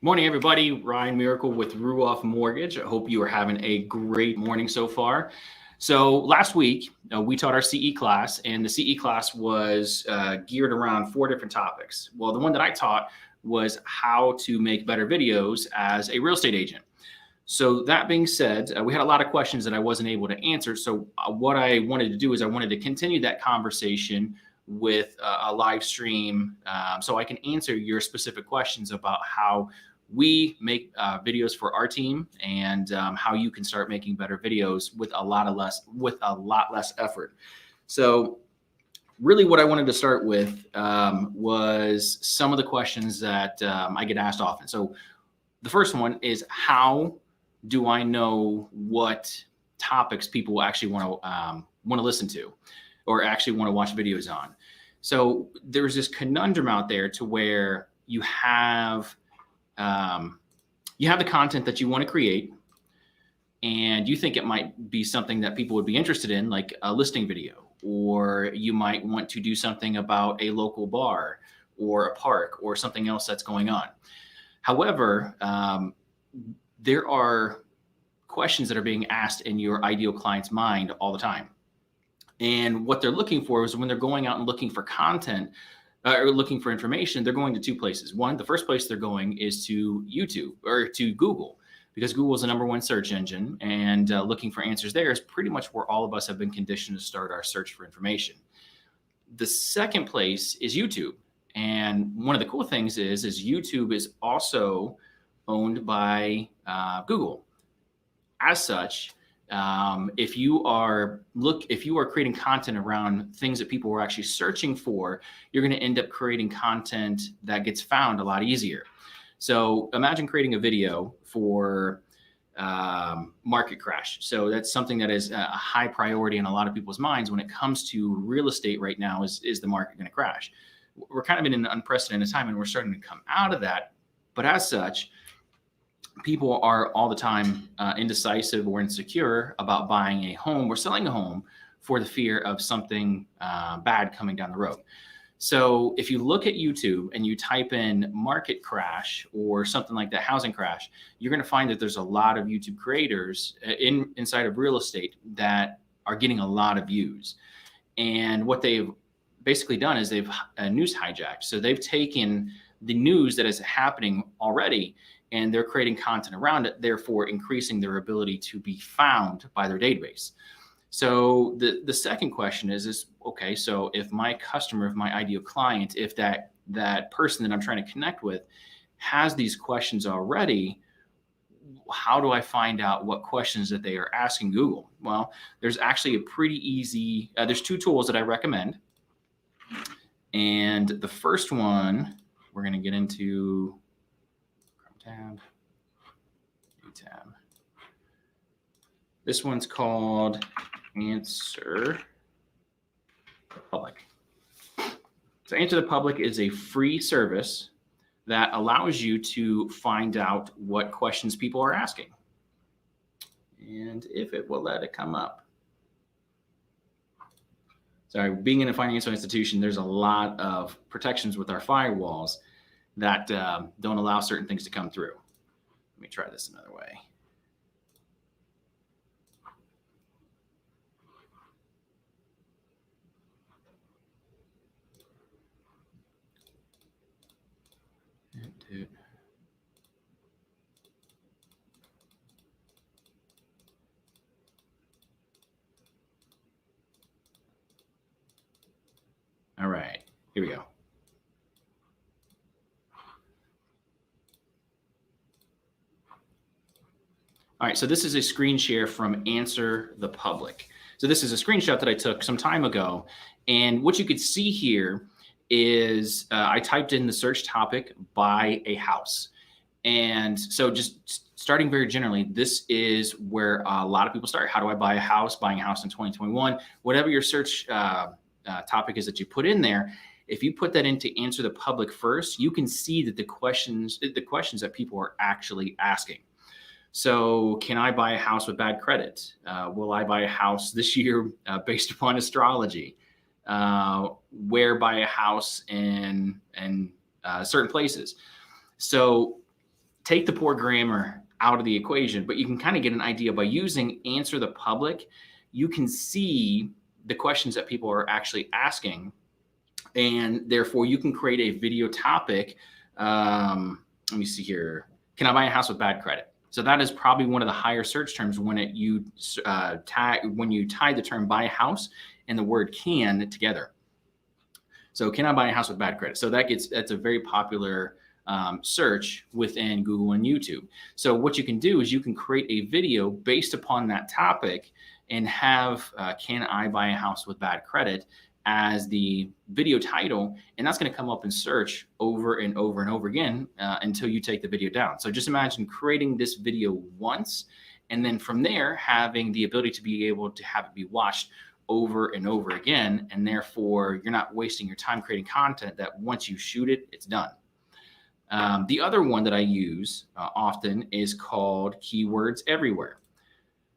Morning, everybody. Ryan Miracle with Ruoff Mortgage. I hope you are having a great morning so far. So last week, we taught our CE class, and the CE class was geared around 4 different topics. Well, the one that I taught was how to make better videos as a real estate agent. So that being said, we had a lot of questions that I wasn't able to answer. So what I wanted to do is I wanted to continue that conversation with a live stream so I can answer your specific questions about how we make videos for our team and how you can start making better videos with a lot less effort. So really what I wanted to start with was some of the questions that I get asked often. So the first one is, how do I know what topics people actually want to listen to or actually want to watch videos on? So there's this conundrum out there to where you have the content that you want to create, and you think it might be something that people would be interested in, like a listing video, or you might want to do something about a local bar or a park or something else that's going on. However, there are questions that are being asked in your ideal client's mind all the time. And what they're looking for is, when they're going out and looking for content or looking for information, they're going to 2 places. One, the first place they're going is to YouTube or to Google, because Google is the #1 search engine, and looking for answers there is pretty much where all of us have been conditioned to start our search for information. The second place is YouTube. And one of the cool things is YouTube is also owned by Google. As such, if you are creating content around things that people are actually searching for, you're going to end up creating content that gets found a lot easier. So imagine creating a video for market crash. So that's something that is a high priority in a lot of people's minds when it comes to real estate right now. Is the market going to crash? We're kind of in an unprecedented time, and we're starting to come out of that. But as such, people are all the time indecisive or insecure about buying a home or selling a home for the fear of something bad coming down the road. So if you look at YouTube and you type in market crash or something like that, housing crash, you're going to find that there's a lot of YouTube creators inside of real estate that are getting a lot of views. And what they've basically done is they've news hijacked. So they've taken the news that is happening already, and they're creating content around it, therefore increasing their ability to be found by their database. So the second question is okay, so if my customer, if my ideal client, if that person that I'm trying to connect with has these questions already, how do I find out what questions that they are asking Google? Well, there's actually a pretty easy, there's 2 tools that I recommend. And the first one, we're going to get into tab, new tab. This one's called Answer the Public. So Answer the Public is a free service that allows you to find out what questions people are asking. And if it will let it come up. Sorry, being in a financial institution, there's a lot of protections with our firewalls that don't allow certain things to come through. Let me try this another way. All right, here we go. All right, so this is a screen share from Answer the Public. So this is a screenshot that I took some time ago. And what you could see here is I typed in the search topic, buy a house. And so just starting very generally, this is where a lot of people start. How do I buy a house? Buying a house in 2021, whatever your search topic is that you put in there. If you put that into Answer the Public first, you can see that the questions that people are actually asking. So can I buy a house with bad credit? Will I buy a house this year based upon astrology? Where buy a house in certain places? So take the poor grammar out of the equation, but you can kind of get an idea by using Answer the Public. You can see the questions that people are actually asking, and therefore you can create a video topic. Let me see here. Can I buy a house with bad credit? So that is probably one of the higher search terms when you tie the term buy a house and the word can together. So can I buy a house with bad credit? So that's a very popular search within Google and YouTube. So what you can do is you can create a video based upon that topic and have can I buy a house with bad credit as the video title, and that's going to come up in search over and over and over again until you take the video down. So just imagine creating this video once, and then from there having the ability to be able to have it be watched over and over again, and therefore you're not wasting your time creating content that once you shoot it, it's done. The other one that I use often is called Keywords Everywhere.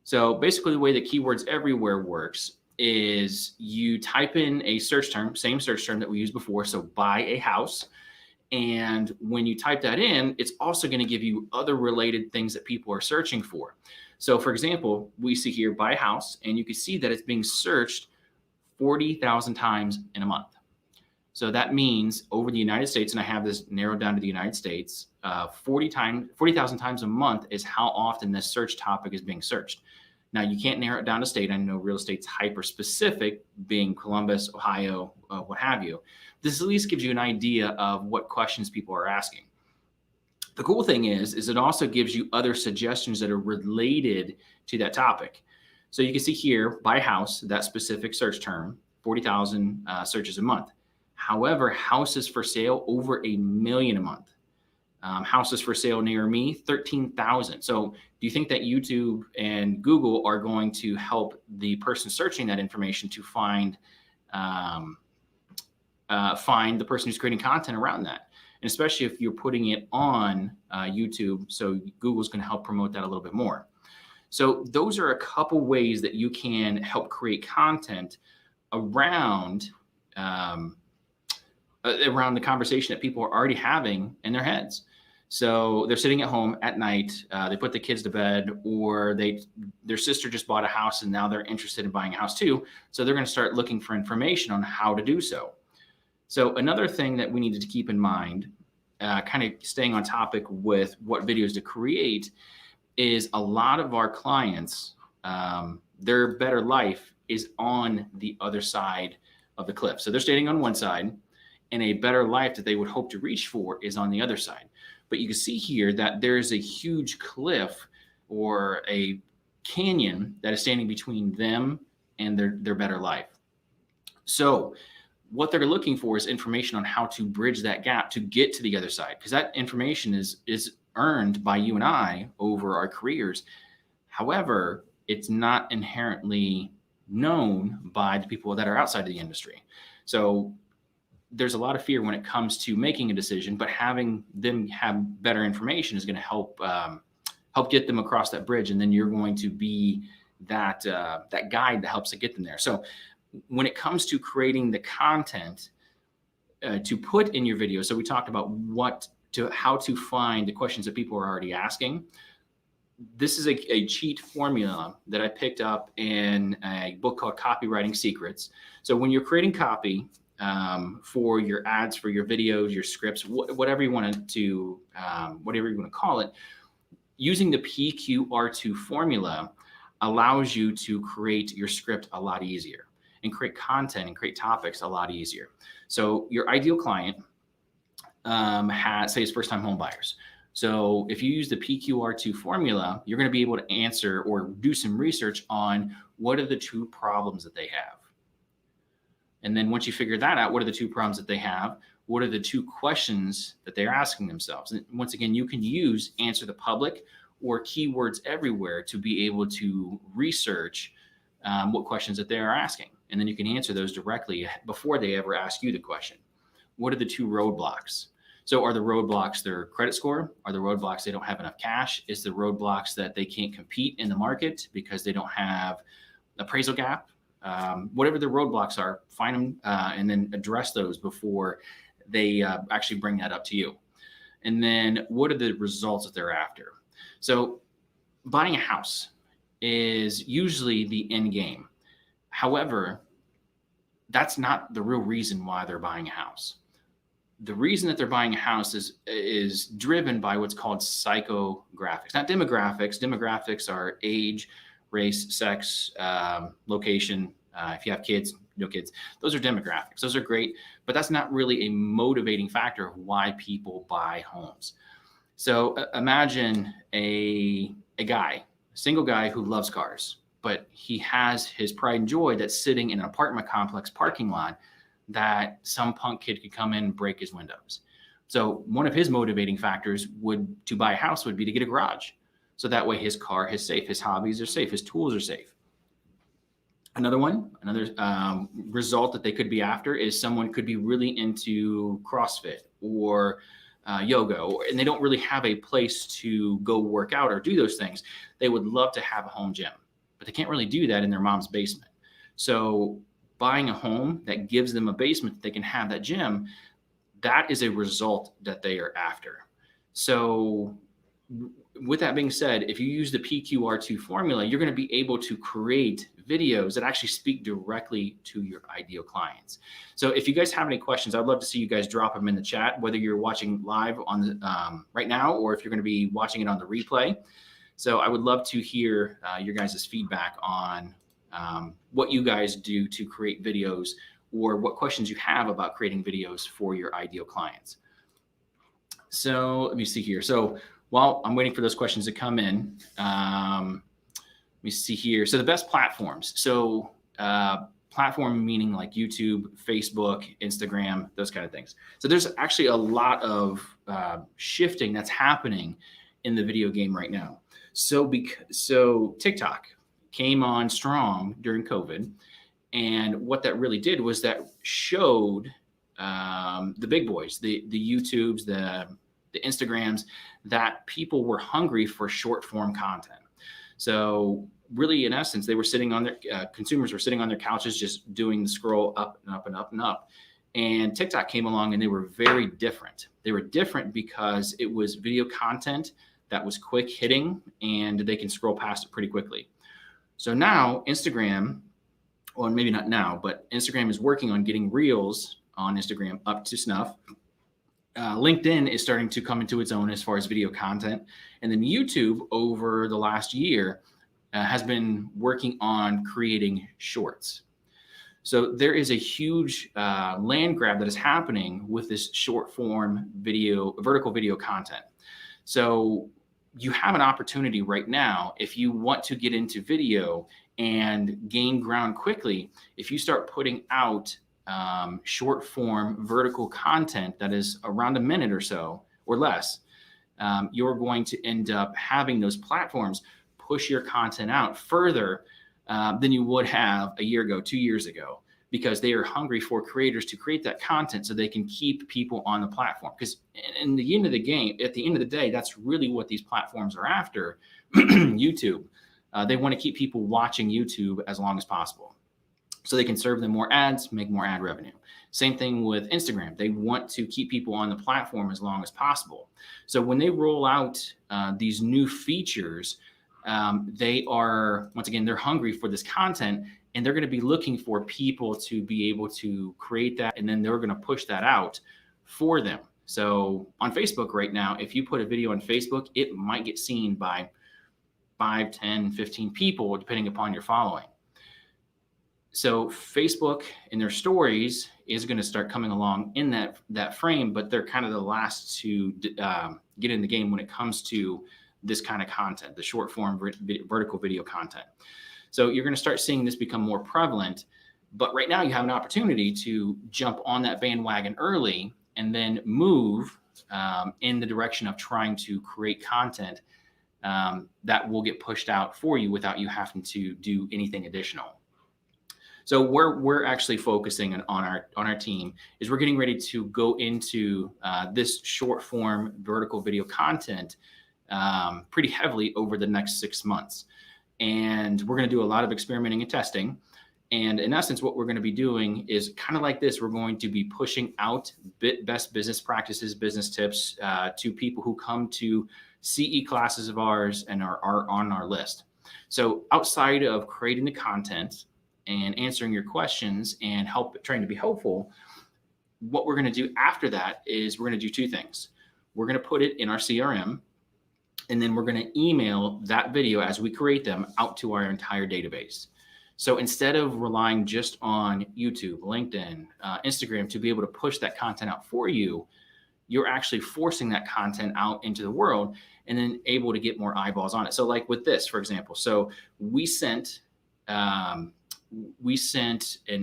So basically the way that Keywords Everywhere works is you type in a search term, same search term that we used before, so buy a house. And when you type that in, it's also going to give you other related things that people are searching for. So for example, we see here buy a house, and you can see that it's being searched 40,000 times in a month. So that means over the United States, and I have this narrowed down to the United States, 40,000 times a month is how often this search topic is being searched. Now, you can't narrow it down to state. I know real estate's hyper specific, being Columbus, Ohio, what have you. This at least gives you an idea of what questions people are asking. The cool thing is it also gives you other suggestions that are related to that topic. So you can see here, buy house, that specific search term, 40,000 searches a month. However, houses for sale, over 1 million a month. Houses for sale near me, 13,000. So do you think that YouTube and Google are going to help the person searching that information to find the person who's creating content around that? And especially if you're putting it on YouTube, so Google's going to help promote that a little bit more. So those are a couple ways that you can help create content around the conversation that people are already having in their heads. So they're sitting at home at night, they put the kids to bed, or their sister just bought a house and now they're interested in buying a house too. So they're going to start looking for information on how to do so. So another thing that we needed to keep in mind, kind of staying on topic with what videos to create, is a lot of our clients, their better life is on the other side of the cliff. So they're standing on one side, and a better life that they would hope to reach for is on the other side. But you can see here that there's a huge cliff or a canyon that is standing between them and their better life. So what they're looking for is information on how to bridge that gap to get to the other side, because that information is earned by you and I over our careers. However, it's not inherently known by the people that are outside of the industry. So there's a lot of fear when it comes to making a decision, but having them have better information is going to help get them across that bridge. And then you're going to be that guide that helps to get them there. So when it comes to creating the content to put in your video, so we talked about how to find the questions that people are already asking. This is a cheat formula that I picked up in a book called Copywriting Secrets. So when you're creating copy, for your ads, for your videos, your scripts, whatever you want to call it, using the PQR2 formula allows you to create your script a lot easier and create content and create topics a lot easier. So your ideal client is first-time home buyers. So if you use the PQR2 formula, you're going to be able to answer or do some research on what are the two problems that they have. And then once you figure that out, what are the two problems that they have? What are the two questions that they're asking themselves? And once again, you can use Answer the Public or Keywords Everywhere to be able to research what questions that they are asking. And then you can answer those directly before they ever ask you the question. What are the two roadblocks? So are the roadblocks their credit score? Are the roadblocks they don't have enough cash? Is the roadblocks that they can't compete in the market because they don't have appraisal gap? Whatever the roadblocks are, find them and then address those before they actually bring that up to you. And then what are the results that they're after? So buying a house is usually the end game. However, that's not the real reason why they're buying a house. The reason that they're buying a house is driven by what's called psychographics, not demographics. Demographics are age, race, sex, location. If you have kids, no kids, those are demographics. Those are great, but that's not really a motivating factor of why people buy homes. So imagine a single guy who loves cars, but he has his pride and joy that's sitting in an apartment complex parking lot that some punk kid could come in and break his windows. So one of his motivating factors to buy a house would be to get a garage. So that way his car is safe, his hobbies are safe, his tools are safe. Another result that they could be after is someone could be really into CrossFit or yoga, and they don't really have a place to go work out or do those things. They would love to have a home gym, but they can't really do that in their mom's basement. So buying a home that gives them a basement that they can have that gym, that is a result that they are after. So with that being said, if you use the PQR2 formula, you're going to be able to create videos that actually speak directly to your ideal clients. So if you guys have any questions, I'd love to see you guys drop them in the chat, whether you're watching live on the right now, or if you're going to be watching it on the replay. So I would love to hear your guys' feedback on what you guys do to create videos, or what questions you have about creating videos for your ideal clients. So let me see here. So while I'm waiting for those questions to come in, let me see here. So the best platforms. So platform meaning like YouTube, Facebook, Instagram, those kind of things. So there's actually a lot of shifting that's happening in the video game right now. So TikTok came on strong during COVID. And what that really did was that showed the big boys, the YouTubes, the Instagrams, that people were hungry for short form content. So really, in essence, they were sitting on their consumers were sitting on their couches, just doing the scroll up and up and up and up. And TikTok came along, and they were very different. They were different because it was video content that was quick hitting, and they can scroll past it pretty quickly. So now Instagram, or maybe not now, but Instagram is working on getting Reels on Instagram up to snuff. LinkedIn is starting to come into its own as far as video content. And then YouTube over the last year has been working on creating shorts. So there is a huge land grab that is happening with this short form video, vertical video content. So you have an opportunity right now, if you want to get into video and gain ground quickly, if you start putting out short form vertical content that is around a minute or so or less, you're going to end up having those platforms push your content out further than you would have a year ago, 2 years ago, because they are hungry for creators to create that content so they can keep people on the platform. Because in the end of the game, at the end of the day, that's really what these platforms are after. YouTube, they want to keep people watching YouTube as long as possible, so they can serve them more ads, make more ad revenue. Same thing with Instagram. They want to keep people on the platform as long as possible. So when they roll out these new features, they are, once again, they're hungry for this content, and they're going to be looking for people to be able to create that, and then they're going to push that out for them. So on Facebook right now, if you put a video on Facebook, it might get seen by 5, 10, 15 people, depending upon your following. So Facebook in their stories is going to start coming along in that frame, but they're kind of the last to get in the game when it comes to this kind of content, the short form vertical video content. So you're going to start seeing this become more prevalent, but right now you have an opportunity to jump on that bandwagon early and then move in the direction of trying to create content that will get pushed out for you without you having to do anything additional. So we're actually focusing on our team is we're getting ready to go into this short form vertical video content pretty heavily over the next 6 months. And we're going to do a lot of experimenting and testing. And in essence, what we're going to be doing is kind of like this. We're going to be pushing out best business practices, business tips to people who come to CE classes of ours and are on our list. So outside of creating the content and answering your questions and trying to be helpful, what we're going to do after that is we're going to do two things. We're going to put it in our CRM, and then we're going to email that video as we create them out to our entire database. So instead of relying just on YouTube, LinkedIn, Instagram to be able to push that content out for you, you're actually forcing that content out into the world and then able to get more eyeballs on it. So like with this, for example, so we sent an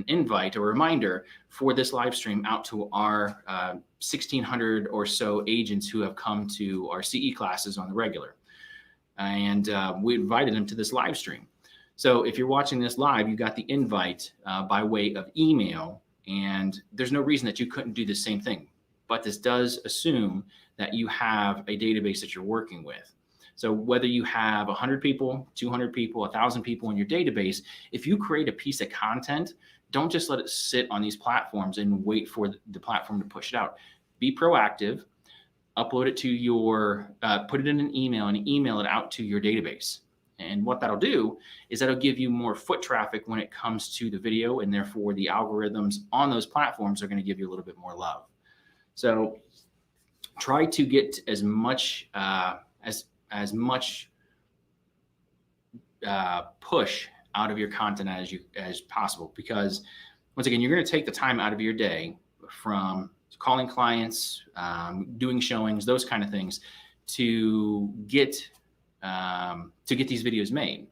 invite or reminder for this live stream out to our 1,600 or so agents who have come to our CE classes on the regular. And we invited them to this live stream. So if you're watching this live, you got the invite by way of email, and there's no reason that you couldn't do the same thing. But this does assume that you have a database that you're working with. So whether you have 100 people, 200 people, 1,000 people in your database, if you create a piece of content, don't just let it sit on these platforms and wait for the platform to push it out. Be proactive, upload it to put it in an email and email it out to your database. And what that'll do is that'll give you more foot traffic when it comes to the video, and therefore the algorithms on those platforms are going to give you a little bit more love. So try to get as much push out of your content as possible, because once again, you're going to take the time out of your day from calling clients, doing showings, those kind of things, to get these videos made.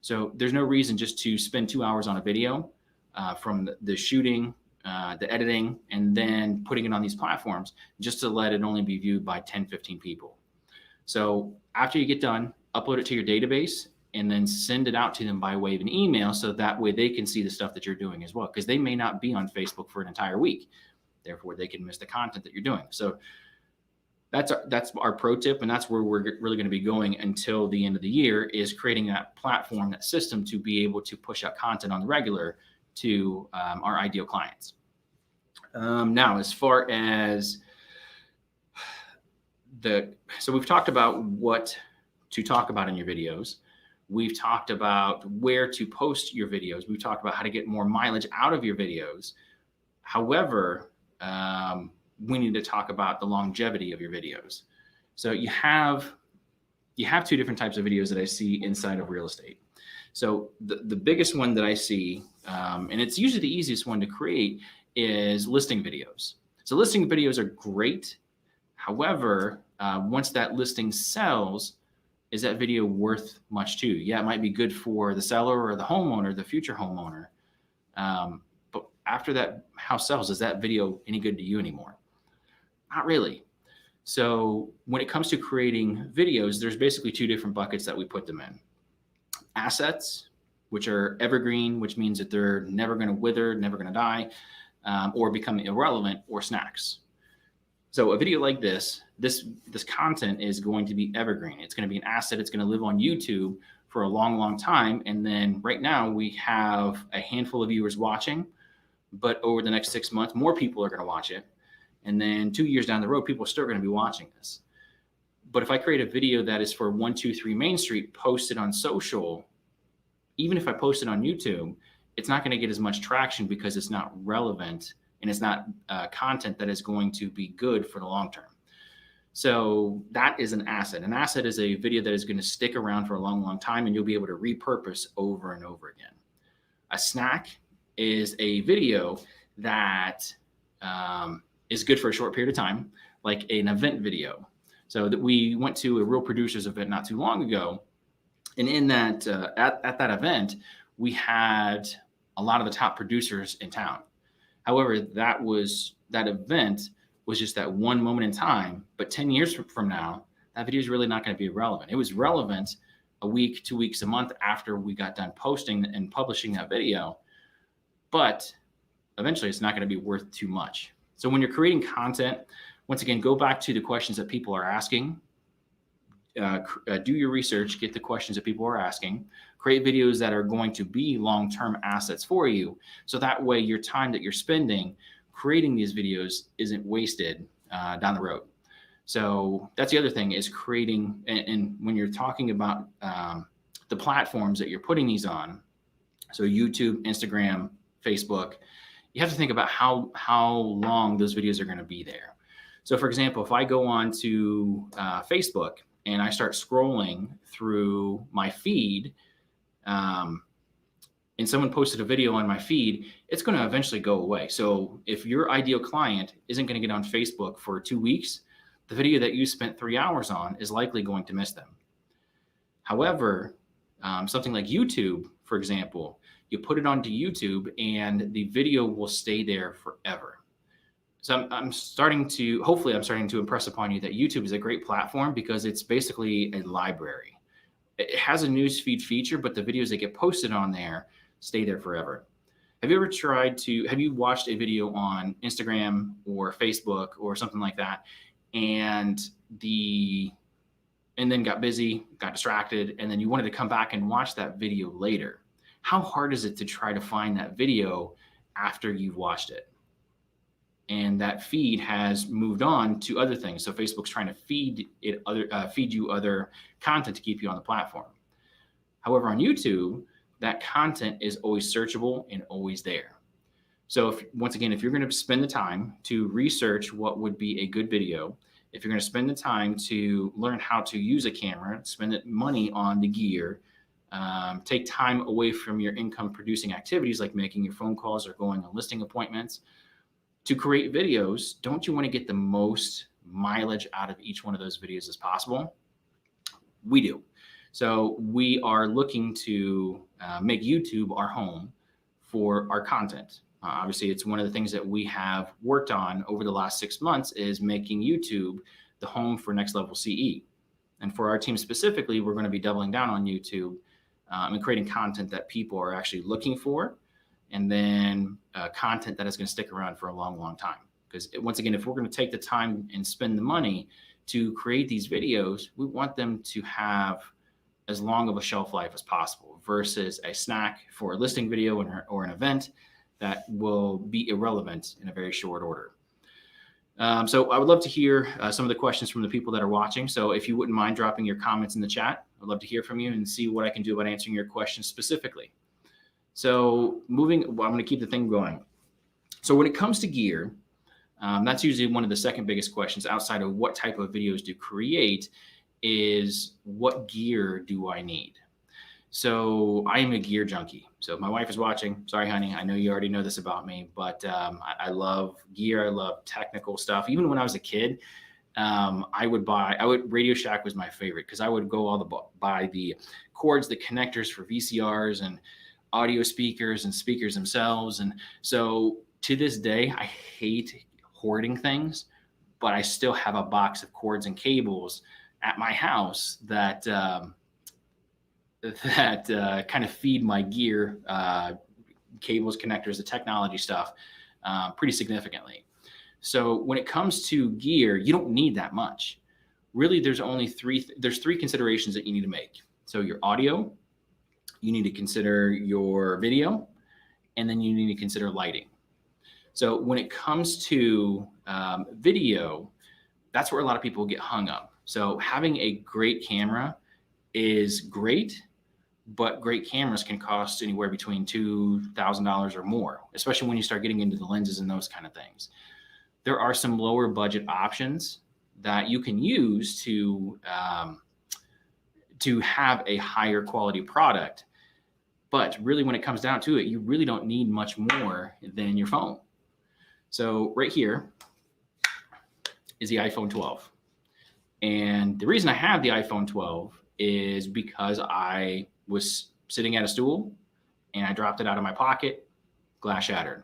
So there's no reason just to spend 2 hours on a video from the shooting, the editing, and then putting it on these platforms just to let it only be viewed by 10, 15 people. So after you get done, upload it to your database and then send it out to them by way of an email, so that way they can see the stuff that you're doing as well, because they may not be on Facebook for an entire week. Therefore, they can miss the content that you're doing. So that's our pro tip, and that's where we're really going to be going until the end of the year, is creating that platform, that system to be able to push out content on the regular to our ideal clients. Now, as far as so we've talked about what to talk about in your videos. We've talked about where to post your videos. We've talked about how to get more mileage out of your videos. However, we need to talk about the longevity of your videos. So you have two different types of videos that I see inside of real estate. So the biggest one that I see, and it's usually the easiest one to create, is listing videos. So listing videos are great. However, once that listing sells, is that video worth much too? Yeah, it might be good for the seller or the homeowner, the future homeowner. But after that house sells, is that video any good to you anymore? Not really. So when it comes to creating videos, there's basically two different buckets that we put them in. Assets, which are evergreen, which means that they're never going to wither, never going to die, or become irrelevant, or snacks. So a video like this content is going to be evergreen. It's going to be an asset. It's going to live on YouTube for a long, long time. And then right now we have a handful of viewers watching, but over the next 6 months, more people are going to watch it. And then 2 years down the road, people are still going to be watching this. But if I create a video that is for 123 Main Street, posted on social, even if I post it on YouTube, it's not going to get as much traction because it's not relevant, and it's not content that is going to be good for the long term. So that is an asset. An asset is a video that is going to stick around for a long, long time, and you'll be able to repurpose over and over again. A snack is a video that is good for a short period of time, like an event video. So that we went to a Real Producers event not too long ago, and in that at that event, we had a lot of the top producers in town. However, that event was just that one moment in time, but 10 years from now, that video is really not going to be relevant. It was relevant a week, 2 weeks, a month after we got done posting and publishing that video, but eventually it's not going to be worth too much. So when you're creating content, once again, go back to the questions that people are asking. Do your research, get the questions that people are asking, Create videos that are going to be long-term assets for you. So that way your time that you're spending creating these videos isn't wasted down the road. So that's the other thing is creating, and when you're talking about the platforms that you're putting these on, so YouTube, Instagram, Facebook, you have to think about how long those videos are going to be there. So for example, if I go on to Facebook and I start scrolling through my feed, and someone posted a video on my feed, it's going to eventually go away. So if your ideal client isn't going to get on Facebook for 2 weeks, the video that you spent 3 hours on is likely going to miss them. However, something like YouTube, for example, you put it onto YouTube and the video will stay there forever. So I'm starting to impress upon you that YouTube is a great platform because it's basically a library. It has a newsfeed feature, but the videos that get posted on there stay there forever. Have you watched a video on Instagram or Facebook or something like that, and then got busy, got distracted, and then you wanted to come back and watch that video later? How hard is it to try to find that video after you've watched it? And that feed has moved on to other things. So Facebook's trying to feed you other content to keep you on the platform. However, on YouTube, that content is always searchable and always there. So once again, if you're going to spend the time to research what would be a good video, if you're going to spend the time to learn how to use a camera, spend the money on the gear, take time away from your income producing activities like making your phone calls or going on listing appointments to create videos, don't you want to get the most mileage out of each one of those videos as possible? We do. So we are looking to make YouTube our home for our content. Obviously, it's one of the things that we have worked on over the last 6 months is making YouTube the home for Next Level CE. And for our team specifically, we're going to be doubling down on YouTube and creating content that people are actually looking for, and then content that is going to stick around for a long, long time. Because once again, if we're going to take the time and spend the money to create these videos, we want them to have as long of a shelf life as possible versus a snack for a listing video or an event that will be irrelevant in a very short order. So I would love to hear some of the questions from the people that are watching. So if you wouldn't mind dropping your comments in the chat, I'd love to hear from you and see what I can do about answering your questions specifically. So I'm going to keep the thing going. So when it comes to gear, that's usually one of the second biggest questions outside of what type of videos to create is what gear do I need? So I am a gear junkie. So if my wife is watching, sorry, honey, I know you already know this about me, but I love gear. I love technical stuff. Even when I was a kid, Radio Shack was my favorite because I would go buy the cords, the connectors for VCRs and audio speakers and speakers themselves. And so to this day, I hate hoarding things, but I still have a box of cords and cables at my house that kind of feed my gear, cables, connectors, the technology stuff pretty significantly. So when it comes to gear, you don't need that much. Really, there's three considerations that you need to make. So your audio, you need to consider your video, and then you need to consider lighting. So when it comes to video, that's where a lot of people get hung up. So having a great camera is great, but great cameras can cost anywhere between $2,000 or more, especially when you start getting into the lenses and those kind of things. There are some lower budget options that you can use to have a higher quality product. But really, when it comes down to it, you really don't need much more than your phone. So right here is the iPhone 12. And the reason I have the iPhone 12 is because I was sitting at a stool and I dropped it out of my pocket, glass shattered.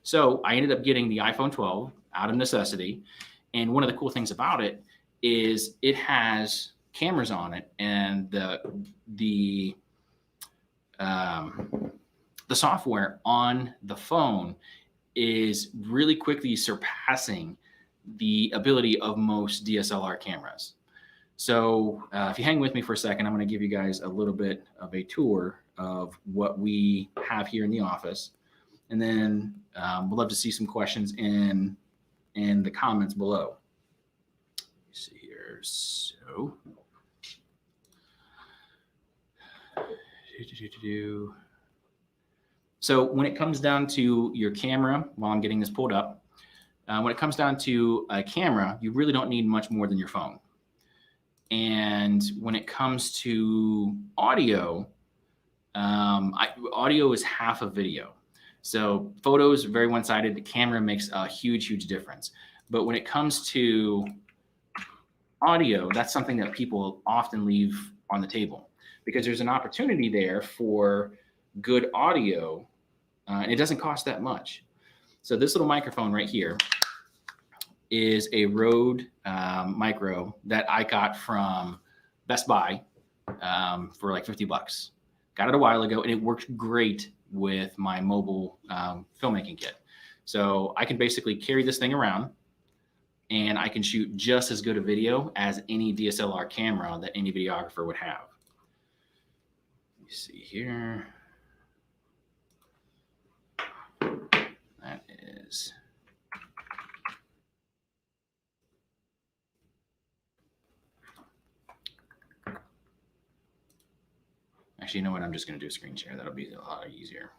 So I ended up getting the iPhone 12 out of necessity. And one of the cool things about it is it has cameras on it, and the software on the phone is really quickly surpassing the ability of most DSLR cameras. So if you hang with me for a second, I'm going to give you guys a little bit of a tour of what we have here in the office. And then we'd love to see some questions in the comments below. Let's see here. So when it comes down to your camera, while I'm getting this pulled up, when it comes down to a camera, you really don't need much more than your phone. And when it comes to audio, audio is half of video. So photos, very one-sided. The camera makes a huge, huge difference. But when it comes to audio, that's something that people often leave on the table because there's an opportunity there for good audio, and it doesn't cost that much. So this little microphone right here is a Rode Micro that I got from Best Buy for like 50 bucks. Got it a while ago, and it worked great with my mobile filmmaking kit. So I can basically carry this thing around, and I can shoot just as good a video as any DSLR camera that any videographer would have. Let me see here. That is... Actually, you know what? I'm just going to do a screen share. That'll be a lot easier.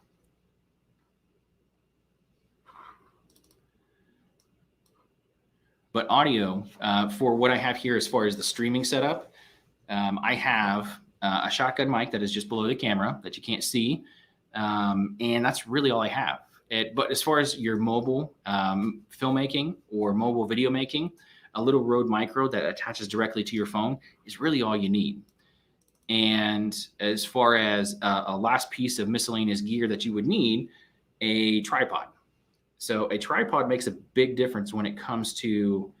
But audio, for what I have here as far as the streaming setup, I have a shotgun mic that is just below the camera that you can't see. And that's really all I have. But as far as your mobile filmmaking or mobile video making, a little Rode Micro that attaches directly to your phone is really all you need. And as far as a last piece of miscellaneous gear that you would need, a tripod. So a tripod makes a big difference when it comes to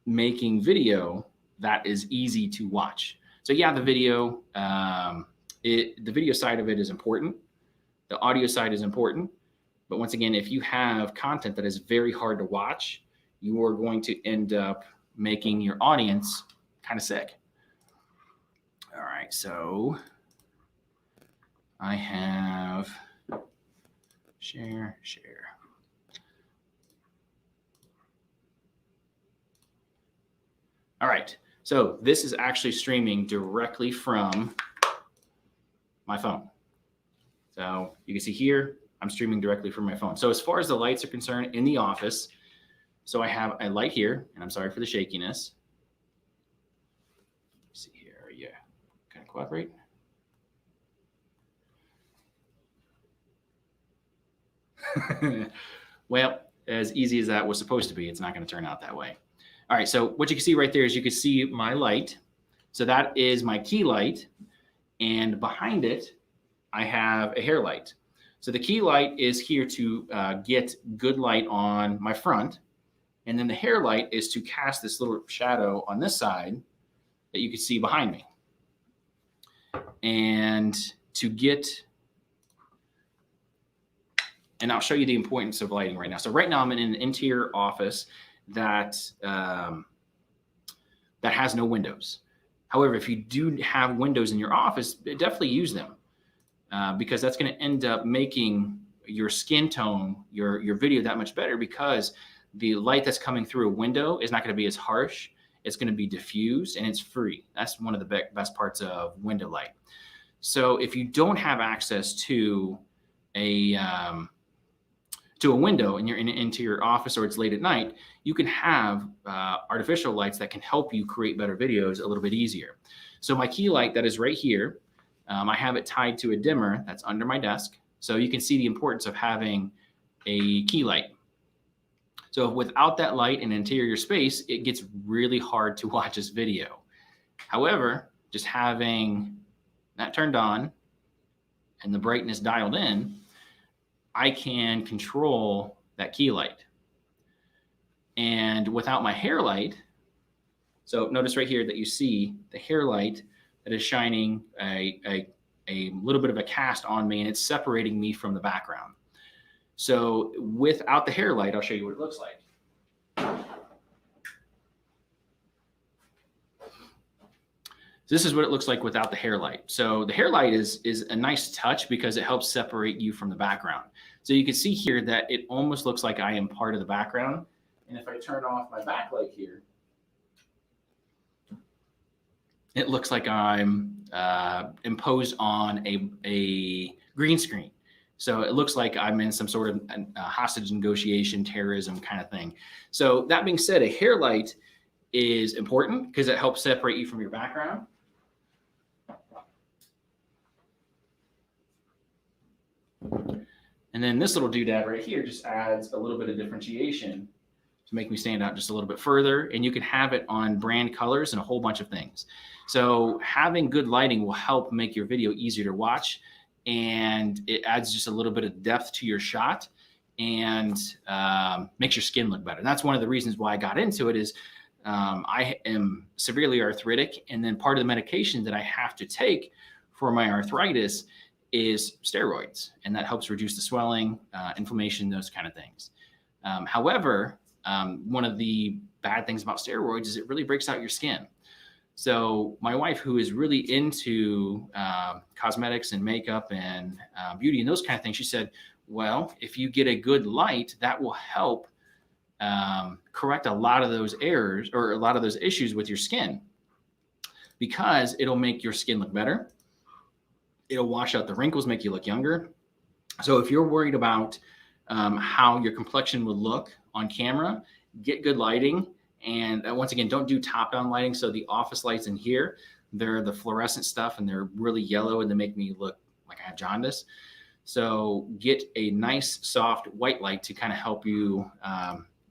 making video that is easy to watch. So yeah, the video, the video side of it is important. The audio side is important. But once again, if you have content that is very hard to watch, you are going to end up making your audience kind of sick. All right, so I have share. All right, so this is actually streaming directly from my phone. So you can see here, I'm streaming directly from my phone. So as far as the lights are concerned in the office, so I have a light here, and I'm sorry for the shakiness. Let's see here, yeah, kind of cooperate. Well, as easy as that was supposed to be, it's not going to turn out that way. All right, so what you can see right there is you can see my light. So that is my key light, and behind it, I have a hair light. So the key light is here to get good light on my front, and then the hair light is to cast this little shadow on this side that you can see behind me. And to get, and I'll show you the importance of lighting right now. So right now I'm in an interior office that has no windows. However, if you do have windows in your office, definitely use them because that's going to end up making your skin tone, your video that much better because the light that's coming through a window is not going to be as harsh. It's going to be diffused and it's free. That's one of the best parts of window light. So if you don't have access to a window and you're into your office or it's late at night, you can have artificial lights that can help you create better videos a little bit easier. So my key light that is right here, I have it tied to a dimmer that's under my desk. So you can see the importance of having a key light. So without that light in interior space, it gets really hard to watch this video. However, just having that turned on and the brightness dialed in, I can control that key light. And without my hair light, so notice right here that you see the hair light that is shining a little bit of a cast on me and it's separating me from the background. So without the hair light, I'll show you what it looks like. So this is what it looks like without the hair light. So the hair light is a nice touch because it helps separate you from the background. So you can see here that it almost looks like I am part of the background. And if I turn off my backlight here, it looks like I'm imposed on a green screen. So it looks like I'm in some sort of hostage negotiation, terrorism kind of thing. So that being said, a hair light is important because it helps separate you from your background. And then this little doodad right here just adds a little bit of differentiation to make me stand out just a little bit further. And you can have it on brand colors and a whole bunch of things. So having good lighting will help make your video easier to watch, and it adds just a little bit of depth to your shot and makes your skin look better. And that's one of the reasons why I got into it is I am severely arthritic, and then part of the medication that I have to take for my arthritis is steroids, and that helps reduce the swelling, inflammation, those kind of things. However, one of the bad things about steroids is it really breaks out your skin. So my wife, who is really into cosmetics and makeup and beauty and those kind of things, she said, well, if you get a good light, that will help correct a lot of those errors or a lot of those issues with your skin, because it'll make your skin look better. It'll wash out the wrinkles, make you look younger. So if you're worried about how your complexion would look on camera, get good lighting. And once again, don't do top-down lighting. So the office lights in here, they're the fluorescent stuff, and they're really yellow, and they make me look like I have jaundice. So get a nice, soft white light to kind of help you,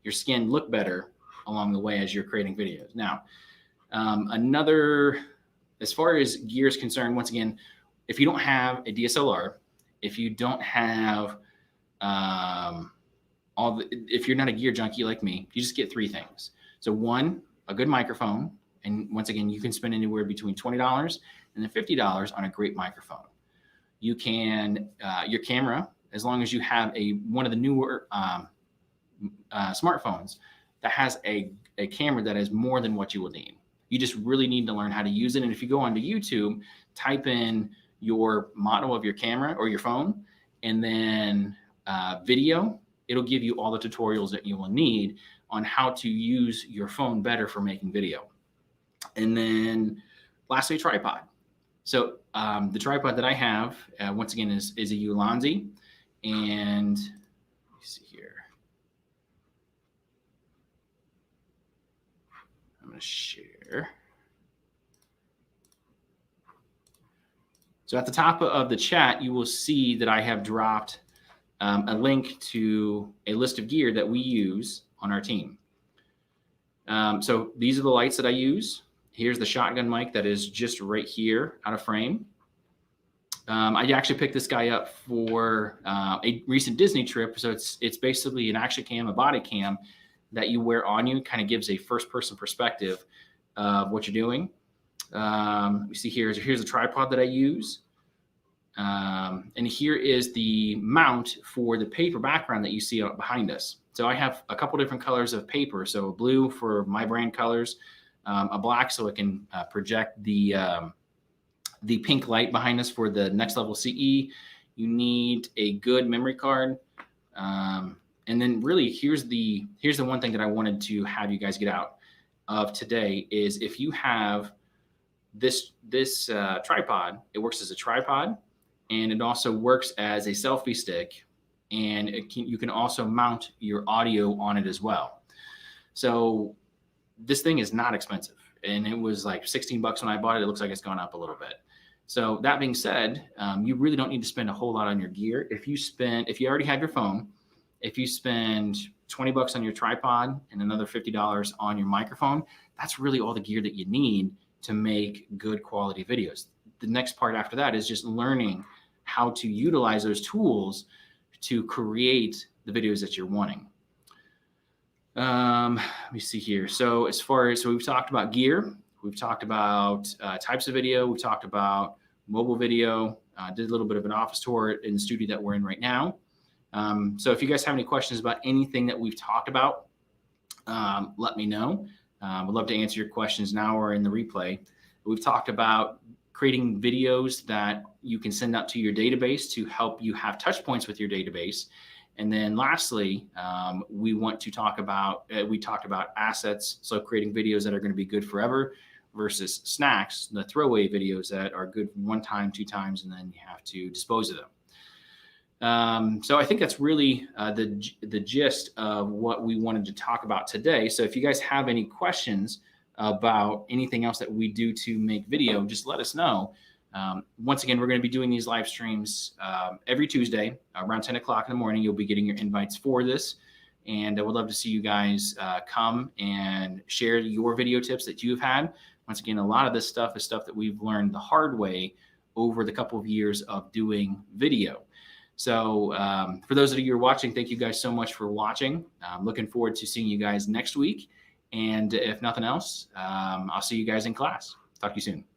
your skin look better along the way as you're creating videos. Now, as far as gear is concerned, once again, if you don't have a DSLR, if you don't have if you're not a gear junkie like me, you just get three things. So one, a good microphone. And once again, you can spend anywhere between $20 and then $50 on a great microphone. You can, your camera, as long as you have one of the newer smartphones that has a camera that is more than what you will need. You just really need to learn how to use it. And if you go onto YouTube, type in your model of your camera or your phone, and then video, it'll give you all the tutorials that you will need on how to use your phone better for making video. And then lastly, a tripod. So the tripod that I have, once again, is a Ulanzi. And let me see here. I'm going to share. So at the top of the chat, you will see that I have dropped a link to a list of gear that we use on our team. So these are the lights that I use. Here's the shotgun mic that is just right here out of frame. I actually picked this guy up for a recent Disney trip. So it's basically an action cam, a body cam that you wear on you. Kind of gives a first-person perspective of what you're doing. You see here's a tripod that I use. And here is the mount for the paper background that you see out behind us. So I have a couple different colors of paper. So a blue for my brand colors, a black so it can project the pink light behind us for the Next Level CE. You need a good memory card. And then really here's the one thing that I wanted to have you guys get out of today is if you have this tripod, it works as a tripod, and it also works as a selfie stick, and you can also mount your audio on it as well. So this thing is not expensive, and it was like 16 bucks when I bought it. It looks like it's gone up a little bit. So that being said, you really don't need to spend a whole lot on your gear. If you already have your phone, if you spend 20 bucks on your tripod and another $50 on your microphone, that's really all the gear that you need to make good quality videos. The next part after that is just learning how to utilize those tools to create the videos that you're wanting. Let me see here. So we've talked about gear. We've talked about types of video. We've talked about mobile video. Did a little bit of an office tour in the studio that we're in right now. So if you guys have any questions about anything that we've talked about, let me know. We'd love to answer your questions now or in the replay. We've talked about creating videos that you can send out to your database to help you have touch points with your database. And then lastly, we talked about assets. So creating videos that are going to be good forever versus snacks, the throwaway videos that are good one time, two times, and then you have to dispose of them. So I think that's really the gist of what we wanted to talk about today. So if you guys have any questions about anything else that we do to make video, just let us know. Once again, we're going to be doing these live streams every Tuesday around 10 o'clock in the morning. You'll be getting your invites for this. And I would love to see you guys come and share your video tips that you've had. Once again, a lot of this stuff is stuff that we've learned the hard way over the couple of years of doing video. So for those of you who are watching, thank you guys so much for watching. I'm looking forward to seeing you guys next week. And if nothing else, I'll see you guys in class. Talk to you soon.